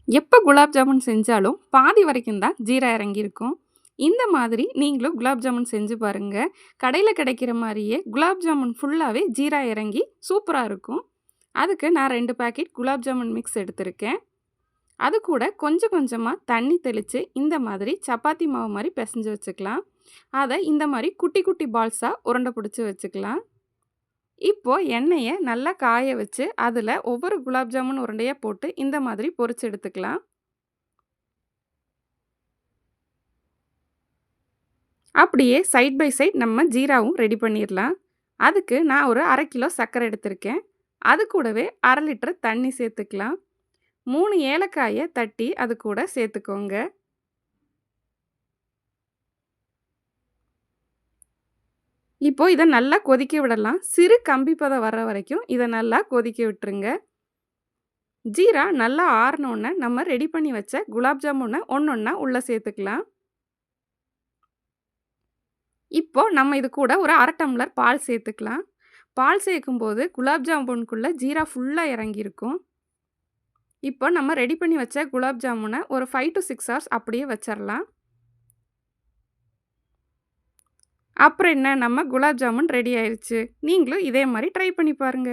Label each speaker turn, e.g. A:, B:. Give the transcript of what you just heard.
A: எப்போ குலாப் ஜாமுன் செஞ்சாலும் பாதி வரைக்கும் தான் ஜீரா இறங்கியிருக்கும். இந்த மாதிரி நீங்களும் குலாப் ஜாமுன் செஞ்சு பாருங்க. கடையில கிடைக்கிற மாரியே குலாப் ஜாமுன் ஃபுல்லாவே ஜீரா இறங்கி சூப்பரா இருக்கும். அதுக்கு நான் 2 பாக்கெட் குலாப் ஜாமுன் மிக்ஸ் எடுத்திருக்கேன். அது கூட கொஞ்சம் கொஞ்சமா தண்ணி தெளிச்சு இந்த மாதிரி சப்பாத்தி மாவு மாரி பெசஞ்சு வச்சுக்கலாம். அத இந்த மாரி குட்டி குட்டி பால்ஸா உருண்டை புடிச்சு வச்சுக்கலாம். இப்போ எண்ணெய நல்லா காய வச்சு, அதுல ஒவ்வொரு குலாப் ஜாமுன் உருண்டையா போட்டு இந்த மாதிரி பொரிச்சு எடுத்துக்கலாம். அப்படியே சைட் பை சைட் நம்ம ஜீராவும் ரெடி பண்ணிரலாம். அதுக்கு நான் ஒரு 1/2 கிலோ சர்க்கரை எடுத்திருக்கேன். அது கூடவே 1/2 லிட்டர் தண்ணி சேர்த்துக்கலாம். 3 ஏலக்காய தட்டி அது கூட சேர்த்துக்கோங்க. இப்போ இத நல்லா கொதிக்க விடலாம். சிறு கம்பி பதம் வர்ற வரைக்கும் இத நல்லா கொதிக்க விட்டுருங்க. ஜீரா நல்லா ஆறுனோனே நம்ம ரெடி பண்ணி வச்ச குலாப் ஜாமுன ஒண்ணொண்ணா உள்ள சேர்த்துக்கலாம். இப்போ நம்ம இது கூட ஒரு 1/2 டம்ளர் பால் சேர்த்துக்கலாம். பால் சேர்க்கும்போது குலாப் ஜாமுனுக்குள்ள ஜீரா ஃபுல்லா இறங்கியிருக்கும். இப்போ நம்ம ரெடி பண்ணி வச்ச குலாப் ஜாமுன ஒரு 5 டூ 6 ஹார்ஸ் அப்படியே வச்சிரலாம். அப்புறம் என்ன நம்ம குலாப் ஜாமுன் ரெடி ஆயிருச்சு. நீங்களும் இதே மாரி ட்ரை பண்ணி பாருங்க.